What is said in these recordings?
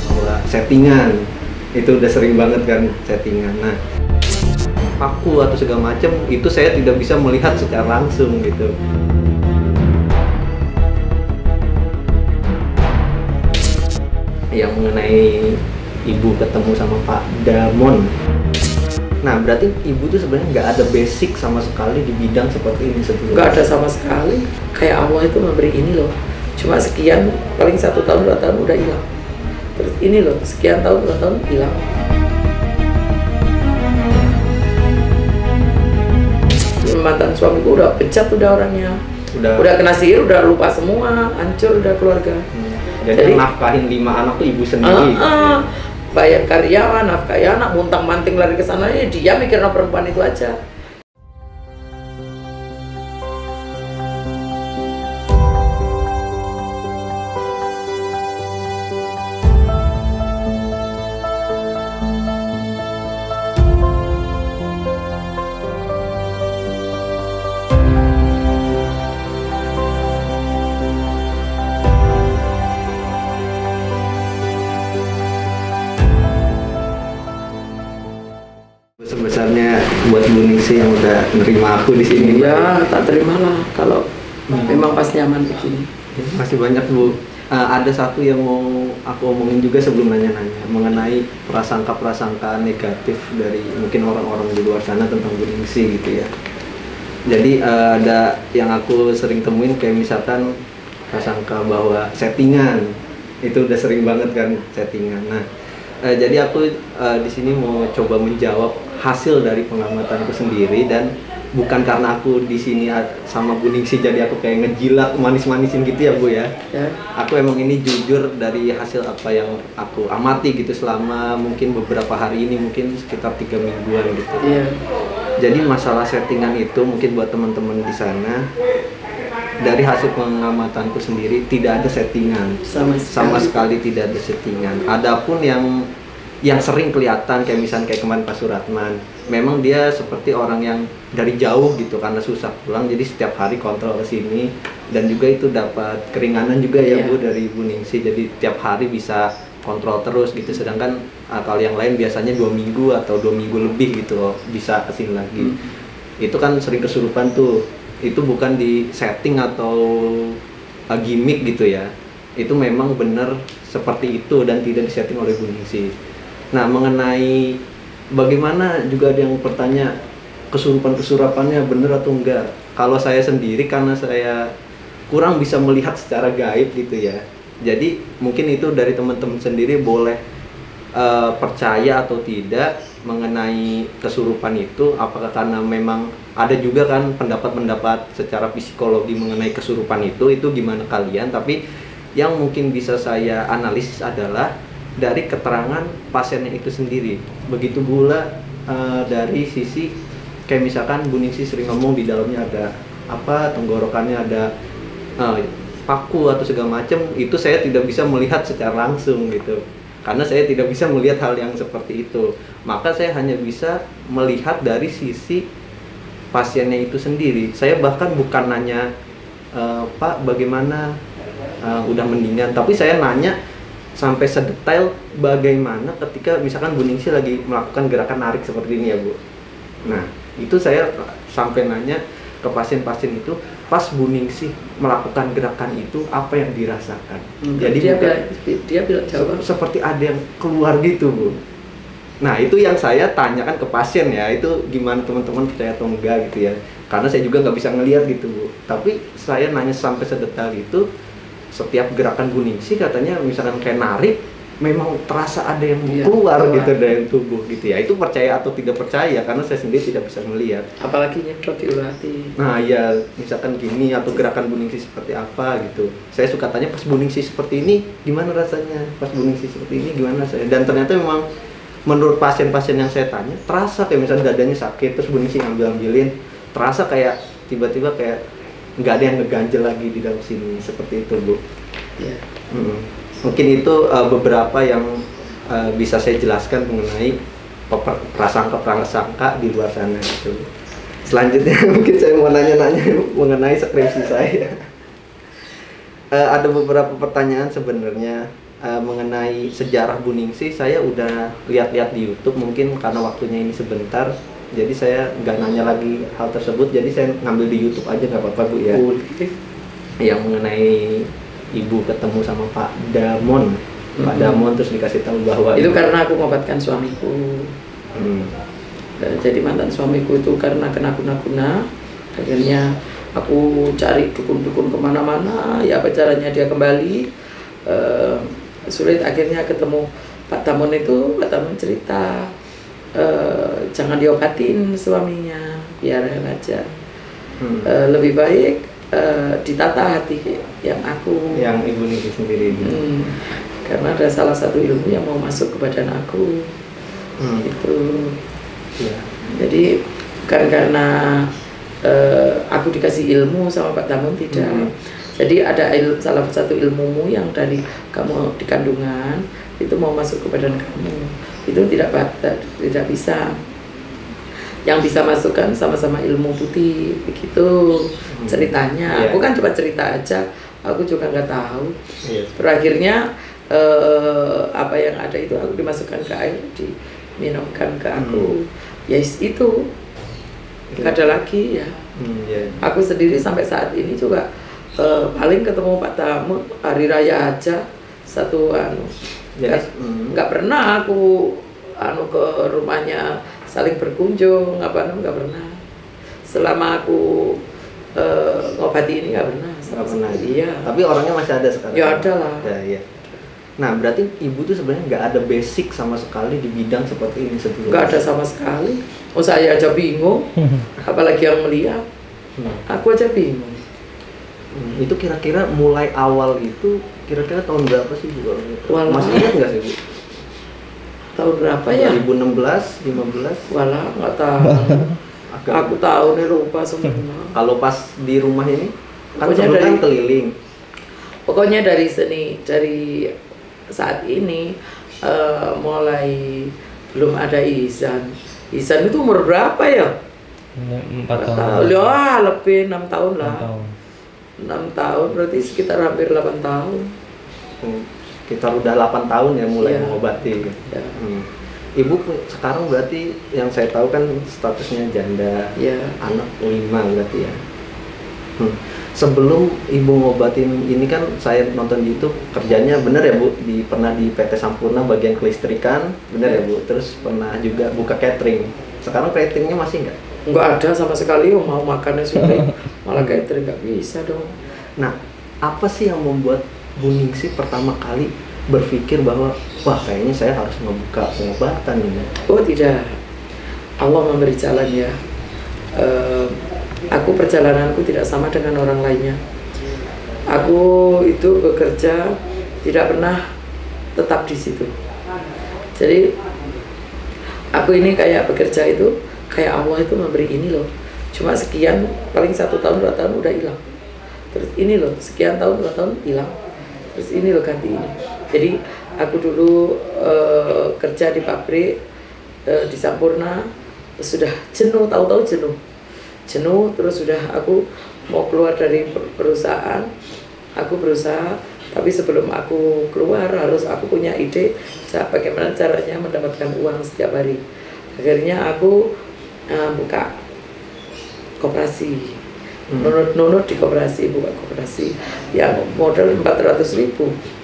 Bahwa settingan itu udah sering banget kan, settingan. Nah, paku atau segala macam itu saya tidak bisa melihat secara langsung gitu. Yang mengenai ibu ketemu sama Pak Damon. Nah, berarti ibu tuh sebenarnya nggak ada basic sama sekali di bidang seperti ini sebelumnya. Nggak ada sama sekali. Kayak Allah itu memberi ini loh. Cuma sekian, paling 1 tahun 2 tahun udah hilang. Terus ini loh, sekian tahun 2 tahun hilang. Mantan suamiku udah pecat udah orangnya. Udah kena sihir, udah lupa semua, hancur udah keluarga. Jadi nafkahin 5 anak tuh ibu sendiri. Bayar karyawan, nafkahi anak, muntang-manting lari ke sana, dia mikir perempuan itu aja. Sebesarnya buat Bu Ningsih yang udah nerima aku di sini. Ya, tak terimalah kalau memang pas nyaman begini. Masih banyak Bu. Ada satu yang mau aku omongin juga sebelum nanya-nanya mengenai prasangka-prasangka negatif dari mungkin orang-orang di luar sana tentang Bu Ningsih gitu ya. Jadi ada yang aku sering temuin kayak misalkan prasangka bahwa settingan itu udah sering banget kan, settingan. Nah, jadi aku di sini mau coba menjawab hasil dari pengamatanku sendiri, dan bukan karena aku di sini sama Bu Ningsih jadi aku kayak ngejilat manis-manisin gitu ya Bu ya. Aku emang ini jujur dari hasil apa yang aku amati gitu selama mungkin beberapa hari ini, mungkin sekitar 3 mingguan gitu. Jadi masalah settingan itu mungkin buat teman-teman di sana, dari hasil pengamatanku sendiri tidak ada settingan, sama sekali tidak ada settingan. Adapun yang sering kelihatan kayak misalnya kayak kemarin Pak Suratman, memang dia seperti orang yang dari jauh gitu karena susah pulang, jadi setiap hari kontrol ke sini, dan juga itu dapat keringanan juga ya Bu dari Bu Ningsih, jadi tiap hari bisa kontrol terus gitu. Sedangkan kalau yang lain biasanya 2 minggu atau 2 minggu lebih gitu loh, bisa kesini lagi. Itu kan sering kesurupan tuh. Itu bukan di setting atau gimmick gitu ya, itu memang benar seperti itu dan tidak disetting oleh Bu Ningsih. Nah, mengenai bagaimana juga ada yang bertanya kesurupan-kesurapannya benar atau enggak. Kalau saya sendiri karena saya kurang bisa melihat secara gaib gitu ya, jadi mungkin itu dari teman-teman sendiri boleh percaya atau tidak mengenai kesurupan itu. Apakah karena memang ada juga kan pendapat-pendapat secara psikologi mengenai kesurupan itu gimana kalian. Tapi yang mungkin bisa saya analisis adalah dari keterangan pasiennya itu sendiri. Begitu pula dari sisi kayak misalkan Bu Ningsih sering ngomong di dalamnya ada apa, tenggorokannya ada paku atau segala macam, itu saya tidak bisa melihat secara langsung gitu. Karena saya tidak bisa melihat hal yang seperti itu. Maka saya hanya bisa melihat dari sisi pasiennya itu sendiri. Saya bahkan bukan nanya Pak bagaimana udah mendingan, tapi saya nanya sampai sedetail bagaimana ketika misalkan Bu Ningsih lagi melakukan gerakan narik seperti ini ya Bu. Nah, itu saya sampai nanya ke pasien-pasien itu, pas Bu Ningsih melakukan gerakan itu apa yang dirasakan. Jadi dia bilang jawab seperti ada yang keluar gitu Bu. Nah, itu yang saya tanyakan ke pasien ya, itu gimana teman-teman percaya atau enggak gitu ya. Karena saya juga nggak bisa ngelihat gitu Bu. Tapi saya nanya sampai sedetail itu, setiap gerakan Bu Ningsih katanya misalkan kayak narik, memang terasa ada yang keluar gitu dari tubuh gitu ya. Itu percaya atau tidak percaya karena saya sendiri tidak bisa melihat. Apalagi nyedot di ulu hati. Nah ya, misalkan gini atau gerakan Bu Ningsih seperti apa gitu. Saya suka tanya, pas Bu Ningsih seperti ini gimana rasanya? Pas Bu Ningsih seperti ini gimana rasanya? Dan ternyata memang menurut pasien-pasien yang saya tanya, terasa kayak misalnya dadanya sakit, terus Bu Ningsih ngambil-ambilin, terasa kayak tiba-tiba kayak nggak ada yang ngeganjel lagi di dalam sini, seperti itu Bu. Mungkin itu beberapa yang bisa saya jelaskan mengenai prasangka-prasangka di luar sana gitu. Selanjutnya mungkin saya mau nanya-nanya mengenai skripsi saya. Ada beberapa pertanyaan sebenarnya mengenai sejarah Bu Ningsih saya udah lihat-lihat di YouTube, mungkin karena waktunya ini sebentar jadi saya nggak nanya lagi hal tersebut, jadi saya ngambil di YouTube aja, nggak apa-apa Bu ya. Yang mengenai Ibu ketemu sama Pak Damon, Pak Damon terus dikasih tahu bahwa itu karena aku ngobatkan suamiku. Jadi mantan suamiku itu karena kena guna-guna, akhirnya aku cari dukun-dukun kemana-mana, ya apa caranya dia kembali. Sulit, akhirnya ketemu Pak Damon itu. Pak Damon cerita jangan diobatin suaminya, biarin aja. Lebih baik ditata hati yang Ibu Ningsih sendiri ini. Karena ada salah satu ilmu yang mau masuk ke badan aku. Itu ya. Jadi bukan karena aku dikasih ilmu sama Pak Damon, tidak. Jadi ada salah satu ilmumu yang dari kamu di kandungan itu mau masuk ke badan kamu, itu tidak bisa. Yang bisa masukkan sama-sama ilmu putih, begitu ceritanya. Aku kan cuma cerita aja, aku juga nggak tahu. Terakhirnya apa yang ada itu aku dimasukkan ke air, diminumkan ke aku. Ya itu nggak ada lagi ya. Aku sendiri sampai saat ini juga paling ketemu Pak Damon hari raya aja satu nggak pernah aku ke rumahnya saling berkunjung, nggak pernah. Selama aku ngobati ini nggak pernah. Iya. Tapi orangnya masih ada sekarang. Ya ada lah. Ya. Nah berarti Ibu tuh sebenarnya nggak ada basic sama sekali di bidang seperti ini sebelumnya. Nggak ada sama sekali. Saya aja bingung, apalagi yang melihat. Aku aja bingung. Itu kira-kira mulai awal itu kira-kira tahun berapa sih Bu? Masih ingat nggak sih Bu? Tahun berapa ya? 2016, 15? Walah, nggak tahu. Aku tahu nih, lupa semua. Kalau pas di rumah ini, kan pokoknya sebelum keliling. Pokoknya dari saat ini mulai belum ada Ihsan. Ihsan itu umur berapa ya? 4 tahun. Ya, lebih 6 tahun lah. 6 tahun berarti sekitar hampir 8 tahun. Sekitar udah 8 tahun ya mulai mengobati. Ya. Ibu sekarang berarti yang saya tahu kan statusnya janda, anak 5 berarti ya. Sebelum Ibu ngobatin ini kan saya nonton di YouTube, kerjanya bener ya Bu, pernah di PT Sampurna bagian kelistrikan, bener ya Bu, terus pernah juga buka catering. Sekarang cateringnya masih nggak? Nggak ada sama sekali, mau makannya sulit, malah catering nggak bisa dong. Nah, apa sih yang membuat Bu Ningsih pertama kali berpikir bahwa wah kayaknya saya harus membuka pengobatan ini? Oh tidak, Allah memberi jalan ya. Aku perjalananku tidak sama dengan orang lainnya. Aku itu bekerja tidak pernah tetap di situ. Jadi aku ini kayak bekerja itu kayak Allah itu memberi ini loh. Cuma sekian, paling 1 tahun 2 tahun udah hilang. Terus ini loh, sekian tahun 2 tahun hilang. Terus ini loh ganti ini. Jadi aku dulu kerja di pabrik di Sampurna, sudah jenuh, tahu-tahu jenuh, terus sudah aku mau keluar dari perusahaan. Aku berusaha, tapi sebelum aku keluar harus aku punya ide bagaimana caranya mendapatkan uang setiap hari. Akhirnya aku buka koperasi, nunut di koperasi, buka koperasi yang modal 400.000,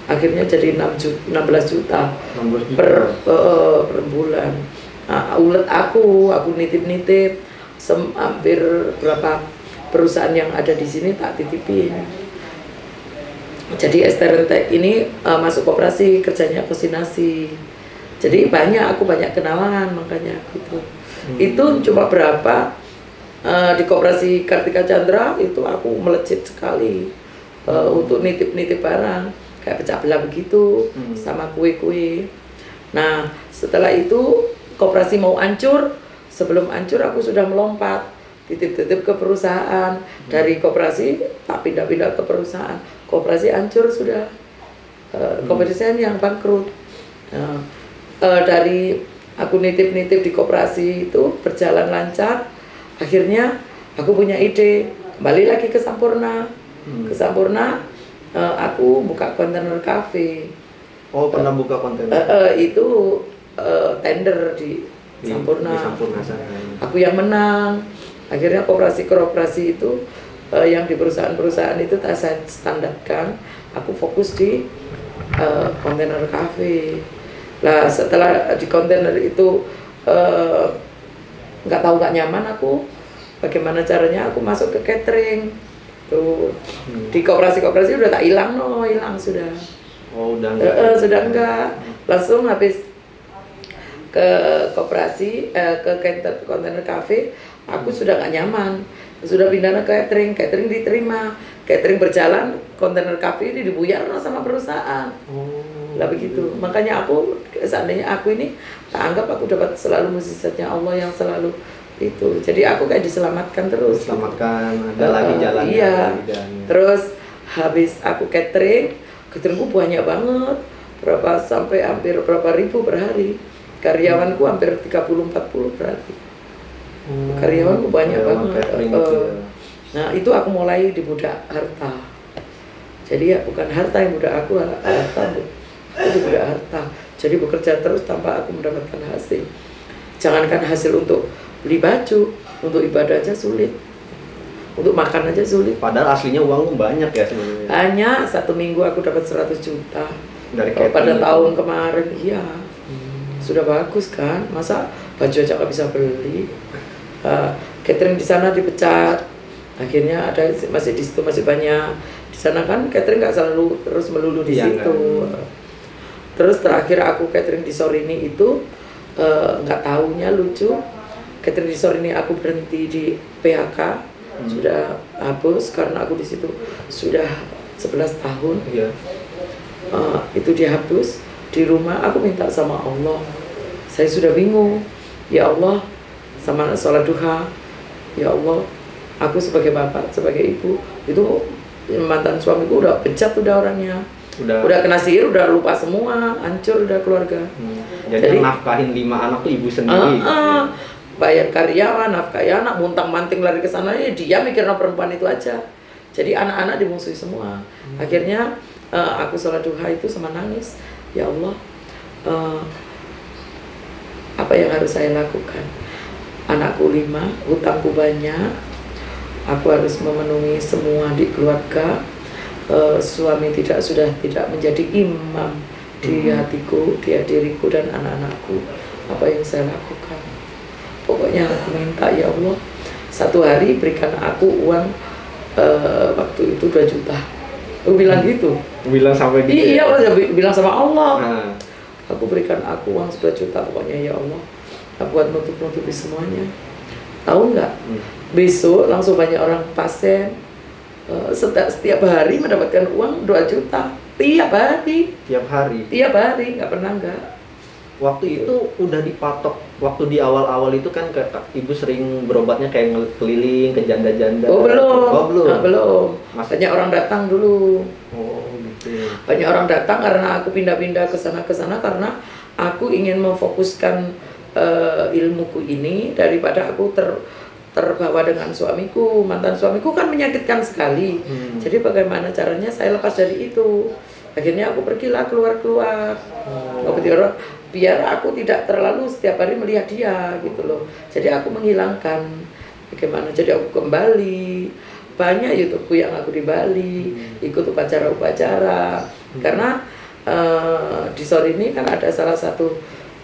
akhirnya jadi 16 juta per bulan. Ulet aku nitip hampir berapa perusahaan yang ada di sini tak titipin. Jadi Esterentek ini masuk koperasi, kerjanya koordinasi. Jadi aku banyak kenalan, makanya gitu. Itu cuma berapa di koperasi Kartika Chandra itu aku melejit sekali untuk nitip barang kayak pecah belah begitu, sama kue-kue. Nah setelah itu koperasi mau hancur. Sebelum hancur aku sudah melompat, titip-titip ke perusahaan. Dari koperasi tak pindah-pindah ke perusahaan. Koperasi hancur sudah, koperasi yang bangkrut. Dari aku nitip-nitip di koperasi itu berjalan lancar. Akhirnya aku punya ide, kembali lagi ke Sampurna. Ke Sampurna aku buka kontainer cafe. Oh, pernah buka kontainer Itu tender di Sampurna. di Sampurna sana. Aku yang menang. Akhirnya koperasi itu yang di perusahaan-perusahaan itu saya standarkan. Aku fokus di kontainer cafe. Lah setelah di kontainer itu nggak nyaman aku, bagaimana caranya aku masuk ke catering tuh. Di koperasi udah tak hilang sudah. Oh, udah enggak. Sudah enggak. Langsung habis ke koperasi ke kontainer cafe, aku sudah nggak nyaman, sudah pindah ke catering diterima, catering berjalan, kontainer cafe ini dibuyar sama perusahaan. Lah begitu. Makanya aku seandainya aku ini tak anggap aku dapat selalu mukjizatnya Allah yang selalu itu. Jadi aku kayak diselamatkan terus. Diselamatkan, ada lagi jalannya. Iya. Jalannya. Terus habis aku cateringku banyak banget. Sampai hampir berapa ribu per hari. Karyawanku hampir 30-40 per hari. Karyawanku banyak banget. Nah, itu aku mulai di budak harta. Jadi ya bukan harta yang budak aku, harta itu budak harta. Jadi bekerja terus tanpa aku mendapatkan hasil. Jangankan hasil untuk beli baju, untuk ibadah aja sulit, untuk makan aja sulit. Padahal aslinya uang banyak ya sebenarnya. Hanya 1 minggu aku dapat 100 juta. Dari pada tahun kemarin, iya. Sudah bagus kan? Masa baju aja nggak bisa beli. Catering di sana dipecat. Akhirnya ada masih di situ masih banyak. Di sana kan catering nggak selalu terus melulu di situ. Kan. Terus terakhir aku catering di Sorini itu nggak taunya lucu. Catering di Sorini aku berhenti di PHK. Sudah habis karena aku di situ sudah 11 tahun. Iya. Itu dihapus. Di rumah aku minta sama Allah, saya sudah bingung, ya Allah, sama sholat duha, ya Allah, aku sebagai bapak, sebagai ibu, itu mantan suamiku udah pecat udah orangnya, udah kena sihir, udah lupa semua, hancur udah keluarga. Jadi nafkahin 5 anak tuh ibu sendiri. Bayar karyawan, nafkahi anak, muntang-manting lari ke sana, dia mikirnya perempuan itu aja. Jadi anak-anak dimusuhi semua. Akhirnya aku sholat duha itu sama nangis. Ya Allah, apa yang harus saya lakukan? Anakku 5, hutangku banyak, aku harus memenuhi semua di keluarga. Suami sudah tidak menjadi imam di hatiku, diriku dan anak-anakku. Apa yang saya lakukan? Pokoknya aku minta, ya Allah, 1 hari berikan aku uang waktu itu 2 juta. Aku bilang gitu. Bilang sampai gitu. Iya, ya? Bilang sama Allah. Aku berikan aku uang 2 juta pokoknya, ya Allah. Aku buat nutupi semuanya. Tahu nggak? Besok langsung banyak orang pasien. Setiap hari mendapatkan uang 2 juta. Tiap hari. Tiap hari. Tiap hari, nggak pernah nggak. Waktu itu udah dipatok. Waktu di awal-awal itu kan ibu sering berobatnya kayak keliling ke janda-janda. Oh belum. Oh belum. Nah, belum. Banyak orang datang dulu. Oh gitu. Banyak orang datang karena aku pindah-pindah ke sana karena aku ingin memfokuskan ilmuku ini daripada aku terbawa dengan suamiku. Mantan suamiku kan menyakitkan sekali. Jadi bagaimana caranya saya lepas dari itu? Akhirnya aku pergilah keluar. Biar aku tidak terlalu setiap hari melihat dia gitu loh. Jadi aku menghilangkan bagaimana. Jadi aku kembali. Banyak YouTubeku yang aku di Bali, ikut upacara-upacara. Karena di sore ini kan ada salah satu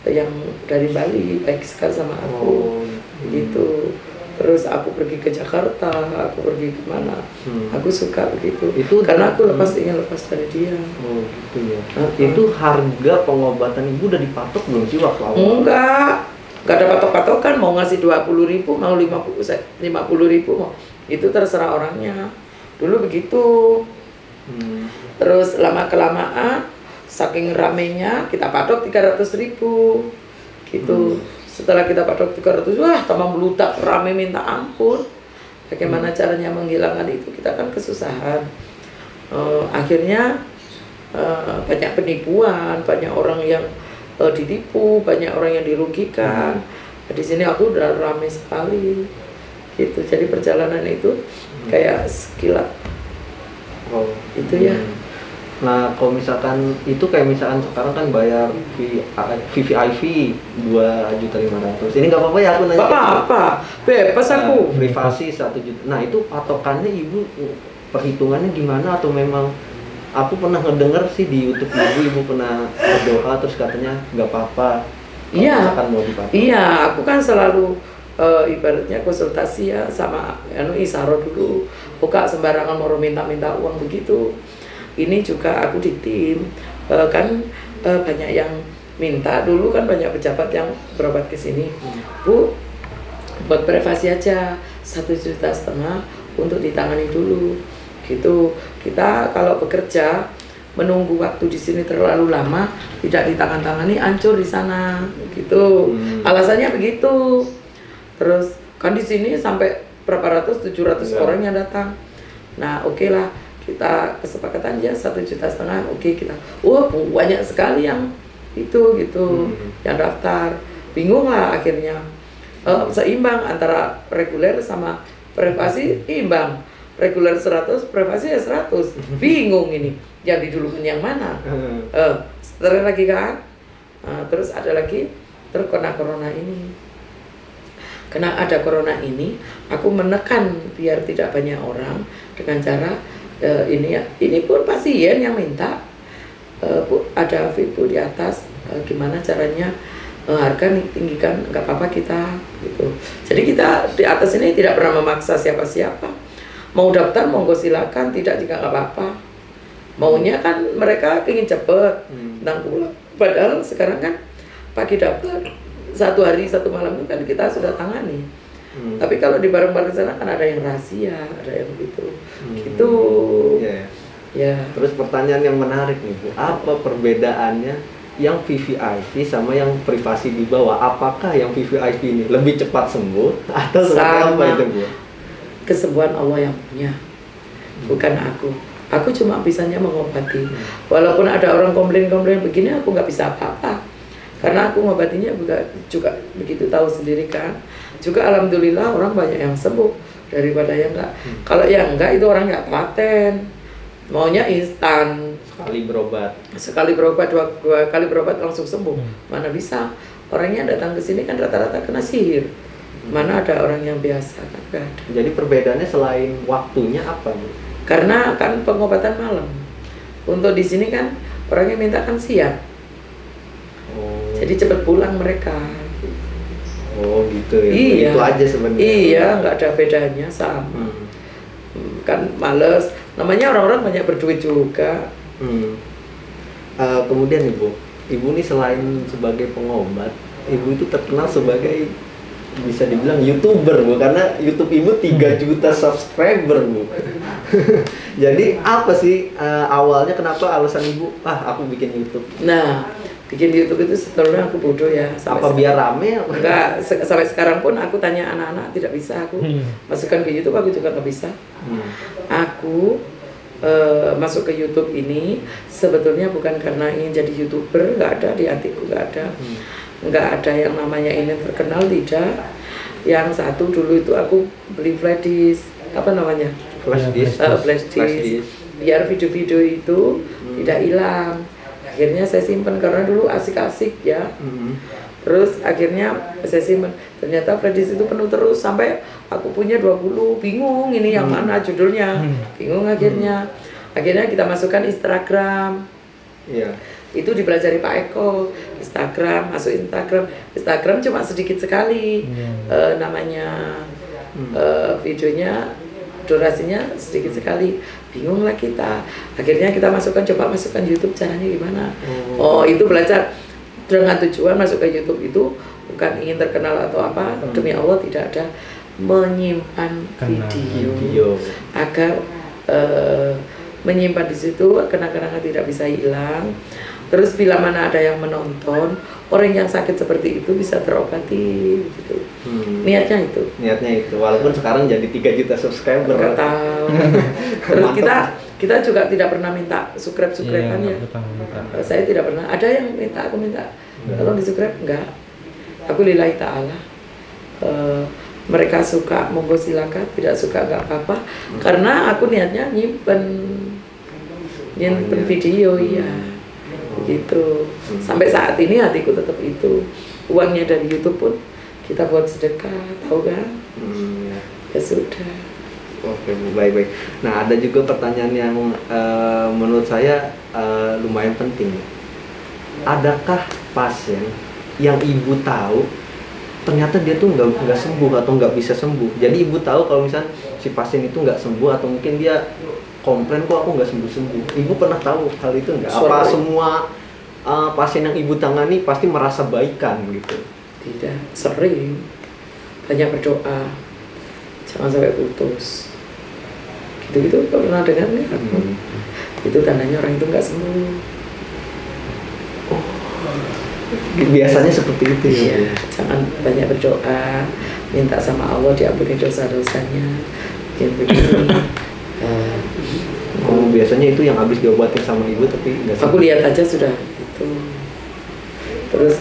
yang dari Bali, baik sekali sama aku. Gitu. Terus aku pergi ke Jakarta, aku pergi kemana, aku suka begitu. Itu karena aku ingin lepas dari dia. Oh gitu ya. Itu harga pengobatan ibu udah dipatok belum sih waktu awal? Enggak ada patok-patokan. Mau ngasih 20.000, mau 50.000 mau. Itu terserah orangnya. Dulu begitu. Terus lama kelamaan, saking ramenya kita patok 300.000, gitu. Setelah kita patok 300, wah tambah meludak, rame minta ampun. Bagaimana caranya menghilangkan itu? Kita kan kesusahan. Akhirnya banyak penipuan, banyak orang yang ditipu, banyak orang yang dirugikan. Di sini aku udah rame sekali, gitu. Jadi perjalanan itu kayak sekilat. Itu ya. Nah, kalau misalkan itu kayak misalkan sekarang kan bayar VVIP 2.500.000. Ini nggak apa-apa ya aku nanya. Apa? Bebas aku. Privasi 1 juta. Nah, itu patokannya Ibu perhitungannya gimana atau memang aku pernah ngedenger sih di YouTube Ibu pernah berdoa terus katanya nggak apa-apa. Iya. Misalkan mau dipatok. Iya, aku kan selalu ibaratnya konsultasi ya sama Isaro dulu. Buka sembarangan mau minta uang begitu. Ini juga aku di tim kan banyak yang minta dulu kan banyak pejabat yang berobat ke sini. Bu, buat privasi aja 1,5 juta untuk ditangani dulu. Gitu. Kita kalau bekerja menunggu waktu di sini terlalu lama, tidak ditangan-tangani, hancur di sana. Gitu. Alasannya begitu. Terus kan di sini sampai berapa ratus 700 orang yang datang. Nah, oke lah. Kita kesepakatan ya 1,5 juta, oke kita. Banyak sekali yang itu gitu, yang daftar. Bingung lah akhirnya. Seimbang antara reguler sama privasi, imbang. Reguler 100, privasi ya 100. Bingung ini. Yang didulukan yang mana? Setelah lagi kan. Terus ada lagi terkena corona ini. Karena ada corona ini, aku menekan biar tidak banyak orang dengan cara ini pun pasien yang minta, Bu, ada VIP di atas, gimana caranya harga tinggikan, nggak apa-apa kita gitu. Jadi kita di atas ini tidak pernah memaksa siapa-siapa. Mau daftar monggo silakan, tidak juga nggak apa-apa. Maunya kan mereka ingin cepet tentang pulang. Padahal sekarang kan pagi daftar 1 hari 1 malam itu kan kita sudah tangani. Tapi kalau di bareng-bareng sana kan ada yang rahasia, ada yang gitu. Gitu. Ya. Terus pertanyaan yang menarik nih Bu, apa perbedaannya yang VVIP sama yang privasi di bawah? Apakah yang VVIP ini lebih cepat sembuh atau seperti apa itu Bu? Kesembuhan Allah yang punya, bukan aku. Aku cuma bisanya mengobati. Walaupun ada orang komplain begini, aku nggak bisa apa-apa. Karena aku ngobatinya juga begitu, tahu sendiri kan. Juga alhamdulillah orang banyak yang sembuh daripada yang enggak. Kalau yang enggak itu orang nggak telaten, maunya instan. Sekali berobat, dua kali berobat langsung sembuh. Mana bisa? Orangnya datang ke sini kan rata-rata kena sihir. Mana ada orang yang biasa kan nggak ada. Jadi perbedaannya selain waktunya apa Bu? Karena kan pengobatan malam. Untuk di sini kan orangnya minta kan siang. Jadi cepat pulang mereka. Oh gitu ya. Iya. Itu aja sebenarnya. Iya, nggak ada bedanya, sama. Kan males. Namanya orang-orang banyak berduit juga. Kemudian Ibu nih selain sebagai pengobat, Ibu itu terkenal sebagai bisa dibilang YouTuber Bu, karena YouTube Ibu 3 juta subscriber Bu. Jadi apa sih awalnya kenapa alasan Ibu? Aku bikin YouTube. Nah, bikin YouTube itu sebetulnya aku bodoh ya. Apa biar rame? Enggak, sampai sekarang pun aku tanya anak-anak tidak bisa aku masukkan ke YouTube, aku juga nggak bisa. Aku masuk ke YouTube ini sebetulnya bukan karena ingin jadi YouTuber, nggak ada di hatiku, nggak ada yang namanya ini terkenal, tidak. Yang satu dulu itu aku beli flash disk, apa namanya? Flash disk. Biar video-video itu tidak hilang. Akhirnya saya simpan karena dulu asik-asik ya. Terus akhirnya saya simpan. Ternyata flash disk itu penuh terus sampai aku punya 20, bingung ini yang mana judulnya. Bingung akhirnya. Akhirnya kita masukkan Instagram. Iya. Itu dipelajari Pak Eko. Instagram, masuk Instagram. Instagram cuma sedikit sekali namanya videonya, durasinya sedikit sekali. Bingung lah kita. Akhirnya kita coba masukkan YouTube, caranya gimana. Itu belajar dengan tujuan masuk ke YouTube itu bukan ingin terkenal atau apa, demi Allah tidak ada, menyimpan video agar menyimpan di situ kenang-kenangan tidak bisa hilang. Terus bila mana ada yang menonton, orang yang sakit seperti itu bisa terobati gitu. Niatnya itu. Walaupun sekarang jadi 3 juta subscriber. Nggak tahu. Terus kita juga tidak pernah minta subscribe-subscribe-an ya. Saya tidak pernah. Ada yang minta, aku minta. Tolong di-subscribe, enggak. Aku lillahi ta'ala. Mereka suka, monggo silakan. Tidak suka, enggak apa-apa. Karena aku niatnya nyimpen. nyimpen iya. video, iya begitu. Sampai saat ini hatiku tetap itu. Uangnya dari YouTube pun kita buat sedekah, tahu kan? Ya. Ya sudah. Oke Bu, baik-baik. Nah ada juga pertanyaan yang menurut saya lumayan penting. Adakah pasien yang ibu tahu ternyata dia tuh nggak sembuh atau nggak bisa sembuh? Jadi ibu tahu kalau misalnya si pasien itu nggak sembuh atau mungkin dia komplain kok aku nggak sembuh-sembuh. Ibu pernah tahu hal itu nggak? Apa semua pasien yang ibu tangani pasti merasa baikan gitu? Tidak, sering. Banyak berdoa, jangan sampai putus. Gitu-gitu pernah dengar nggak? Itu tandanya orang itu nggak sembuh. Biasanya seperti itu ya. Iya, jangan banyak berdoa, minta sama Allah diampuni dosa-dosanya. Begini. Oh, biasanya itu yang habis diobatin sama ibu tapi nggak Aku sembuh. lihat aja sudah itu. Terus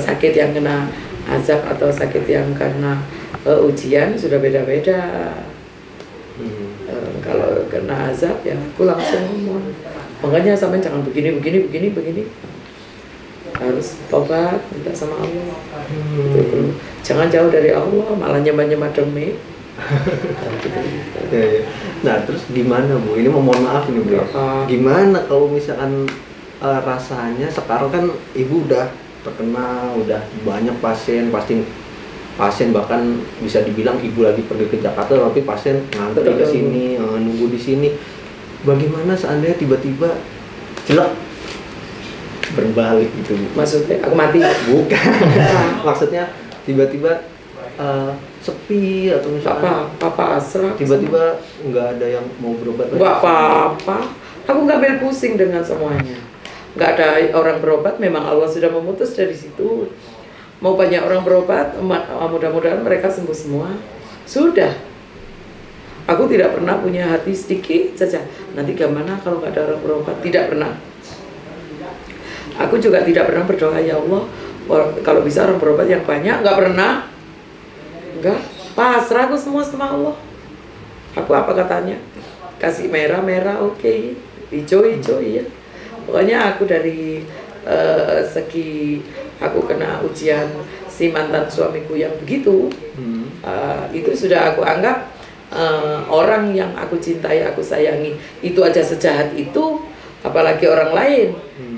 sakit yang kena azab atau sakit yang karena ujian sudah beda-beda. Kalau kena azab ya aku langsung ngomong. Makanya sampai jangan begini. Harus tobat, minta sama Allah. Gitu. Jangan jauh dari Allah, malah nyembah-nyembah demi. Ya. Nah terus gimana Bu? Ini mohon maaf nih Bu. Gimana kalau misalkan rasanya sekarang kan ibu udah terkenal, udah banyak pasien bahkan bisa dibilang ibu lagi pergi ke Jakarta tapi pasien ngantri ke sini, nunggu di sini. Bagaimana seandainya tiba-tiba jelek berbalik gitu Bu? Maksudnya aku mati? Bukan. Maksudnya tiba-tiba sepi atau misalnya Papa asrah tiba-tiba nggak ada yang mau berobat lagi. nggak apa-apa, aku nggak ambil pusing dengan semuanya. Nggak ada orang berobat, memang Allah sudah memutus dari situ. Mau banyak orang berobat, mudah-mudahan mereka sembuh semua. Sudah. Aku tidak pernah punya hati sedikit saja, nanti gimana kalau nggak ada orang berobat. Tidak pernah. Aku juga tidak pernah berdoa, ya Allah kalau bisa orang berobat yang banyak. Nggak pernah. Enggak, pasrah aku semua sama Allah. Aku apa katanya? Kasih merah, oke. Hijau, ya. Pokoknya aku dari segi aku kena ujian si mantan suamiku yang begitu, itu sudah aku anggap orang yang aku cintai, aku sayangi, itu aja sejahat itu, apalagi orang lain.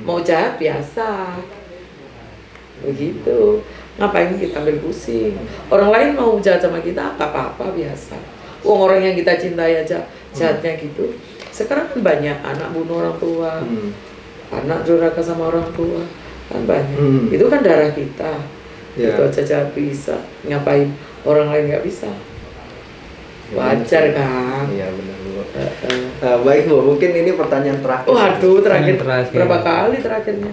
Mau jahat biasa. Begitu. Ngapain kita ambil pusing? Orang lain mau jahat sama kita, apa-apa biasa. Orang yang kita cintai aja jahatnya gitu. Sekarang kan banyak anak bunuh orang tua, anak durhaka sama orang tua, kan banyak. Itu kan darah kita. Itu aja jahat bisa. Ngapain orang lain nggak bisa? Wajar kan? Iya benar Bu. Baik Bu, mungkin ini pertanyaan terakhir. Waduh, terakhir. Terakhir. Berapa kali terakhirnya?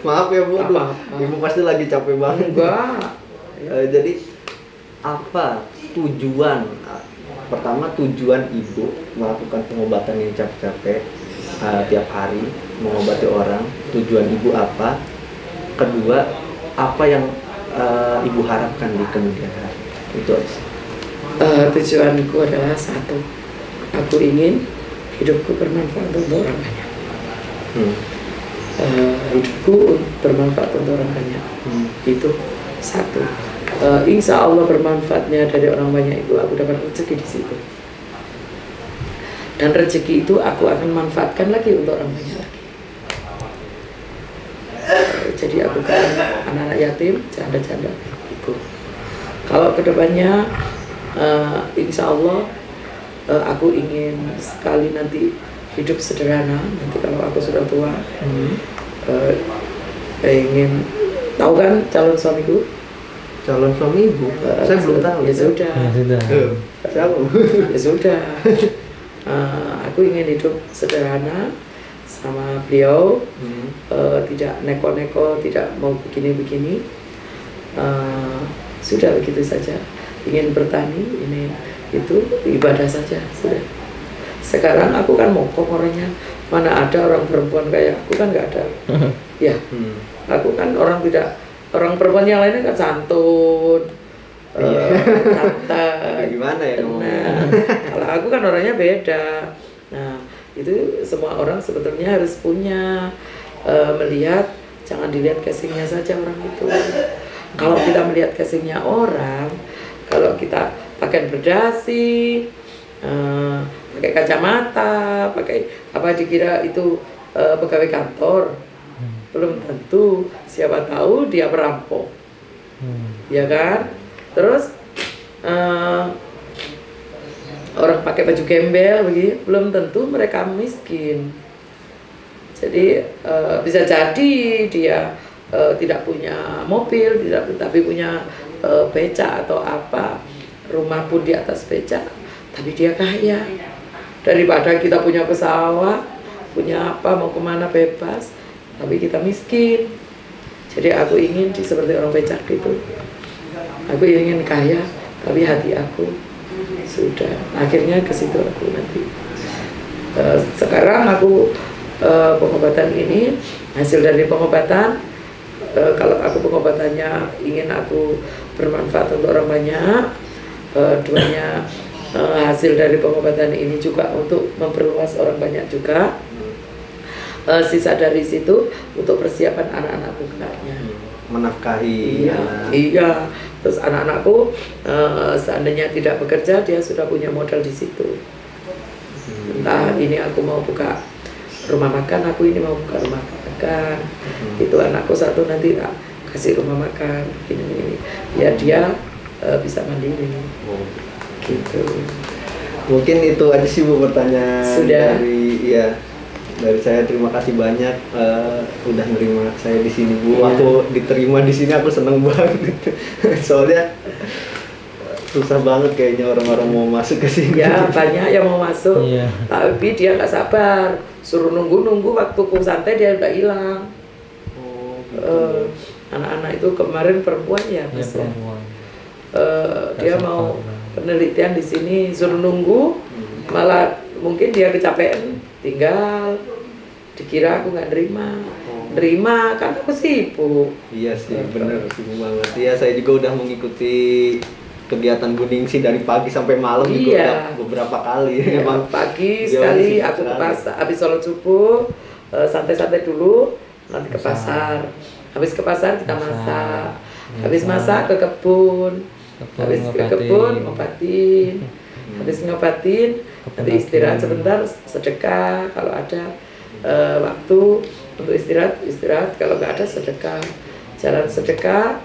Maaf ya Bu, Apa-apa. Ibu pasti lagi capek banget. Enggak. Jadi apa tujuan? Pertama tujuan Ibu melakukan pengobatan ini capek-capek tiap hari mengobati orang. Tujuan Ibu apa? Kedua, apa yang Ibu harapkan di kemudian hari? Itu aja. Tujuanku adalah satu, aku ingin hidupku bermanfaat untuk orang banyak. Hidupku bermanfaat untuk orang banyak. Itu satu. Insya Allah bermanfaatnya dari orang banyak itu aku dapat rezeki di situ. Dan rezeki itu aku akan manfaatkan lagi untuk orang banyak lagi. Jadi aku kan anak-anak yatim, janda-janda itu. Kalau kedepannya insya Allah aku ingin sekali nanti hidup sederhana. Nanti kalau aku sudah tua, ingin tahu kan calon suamiku? Calon suami Ibu? Saya belum tahu. Ya sudah. Ya sudah. Aku ingin hidup sederhana sama beliau, tidak neko-neko, tidak mau begini-begini. Sudah begitu saja. Ingin bertani, ini itu ibadah saja sudah. Sekarang aku kan mokok orangnya, mana ada orang perempuan kayak aku kan nggak ada. Ya, aku kan orang perempuan yang lainnya kan santun, santai. Gimana ya ngomongnya? Nah, kalau aku kan orangnya beda. Nah, itu semua orang sebetulnya harus punya, melihat, jangan dilihat casingnya saja orang itu. Kalau kita melihat casingnya orang, kalau kita pakaian berdasi, pakai kacamata, pakai apa dikira itu pegawai kantor, belum tentu. Siapa tahu dia perampok, ya kan? Terus orang pakai baju gembel begini, belum tentu mereka miskin. Jadi bisa jadi dia tidak punya mobil, tapi punya beca atau apa, rumah pun di atas beca, tapi dia kaya. Daripada kita punya pesawat, punya apa, mau kemana bebas, tapi kita miskin. Jadi aku ingin seperti orang becak gitu. Aku ingin kaya, tapi hati aku sudah. Akhirnya ke situ aku nanti. Sekarang aku pengobatan ini, hasil dari pengobatan, kalau aku pengobatannya ingin aku bermanfaat untuk orang banyak, duanya hasil dari pengobatan ini juga untuk memperluas orang banyak juga. Sisa dari situ untuk persiapan anak-anakku kelaknya. Menafkahi. Iya. Terus anak-anakku seandainya tidak bekerja, dia sudah punya modal di situ. Entah ini aku mau buka rumah makan, aku ini mau buka rumah makan. Itu anakku satu nanti tak kasih rumah makan ini biar dia bisa mandiri. Gitu. Mungkin itu aja sih Bu pertanyaan Sudah. dari saya. Terima kasih banyak udah nerima saya di sini Bu. Aku diterima di sini aku seneng banget. Soalnya susah banget kayaknya orang-orang mau masuk ke sini. Ya banyak yang mau masuk, Iya. tapi dia nggak sabar, suruh nunggu waktu ku santai dia udah hilang. Oh, gitu. Anak-anak itu kemarin perempuan ya, Ya, Mas ya. perempuan. Dia Nggak mau sabar. penelitian di sini, suruh nunggu, malah mungkin dia kecapean, tinggal. Dikira aku nggak nerima kan aku sibuk. Iya sih, bener sibuk banget. Iya, saya juga udah mengikuti kegiatan Bu Ningsih dari pagi sampai malam juga Iya. udah beberapa kali. Ya, Emang pagi dia sekali sibuk aku ke sekali. pasar, habis sholat subuh santai-santai dulu, nanti ke pasar. Habis ke pasar kita masak. Habis masak ke kebun. Habis ke kebun ngobatin. Habis ngobatin nanti istirahat sebentar, sedekah kalau ada waktu untuk istirahat kalau nggak ada sedekah, jalan sedekah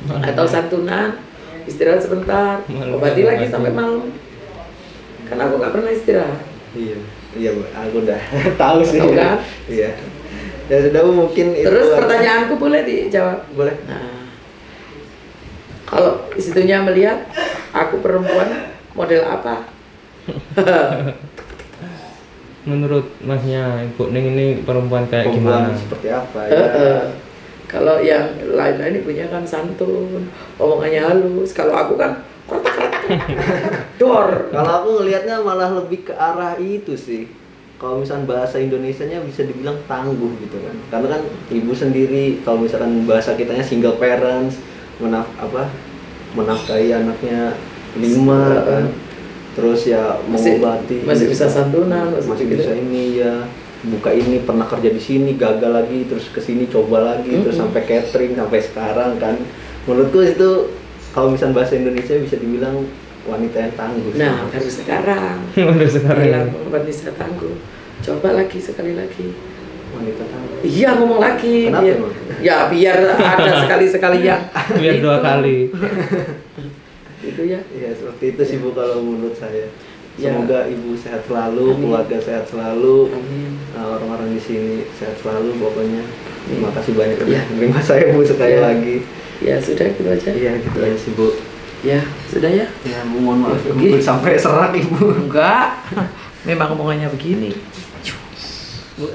atau santunan, istirahat sebentar, obati lagi sampai malam. Kan aku nggak pernah istirahat. Iya Bu, aku udah tahu sih. Tahu kan? Iya. Ya sudah Bu, mungkin itu. Terus pertanyaanku boleh dijawab? Boleh. Nah, kalau situnya melihat aku perempuan model apa? Menurut Masnya, Ibu Ning ini perempuan kayak Perempuan gimana? seperti apa ya? Kalau yang lain-lain ibunya kan santun, omongannya halus. Kalau aku kan kotak-kotak, dor. Kalau aku ngelihatnya malah lebih ke arah itu sih. Kalau misalkan bahasa Indonesianya bisa dibilang tangguh gitu kan. Karena kan ibu sendiri, kalau misalkan bahasa kitanya single parents, menafkahi anaknya 5 kan. Terus ya mengobati, masih bisa santunan, masih bisa ini ya, buka ini, pernah kerja di sini gagal lagi, terus ke sini coba lagi, terus sampai catering sampai sekarang kan. Menurutku itu kalau misalnya bahasa Indonesia bisa dibilang wanita yang tangguh. Nah, baru sekarang. Baru sekarang. Bilang wanita tangguh. Coba lagi sekali lagi. Wanita tangguh. Iya, ngomong lagi. Kenapa Biar, emang? ya biar ada sekali-sekali yang Biar itu. 2 kali. Itu ya. Iya, seperti itu sih Bu kalau menurut saya. Ya. Semoga ibu sehat selalu, Amin. keluarga sehat selalu, Amin. orang-orang di sini sehat selalu pokoknya. Terima Amin. kasih banyak Ya. udah menerima saya Bu sekali Ya. lagi. Ya sudah gitu aja. Iya, gitu aja sih Bu. Ya sudah ya. Ya, mohon maaf Ya, mungkin sampai serak Ibu. Enggak. Memang omongannya begini. Bu,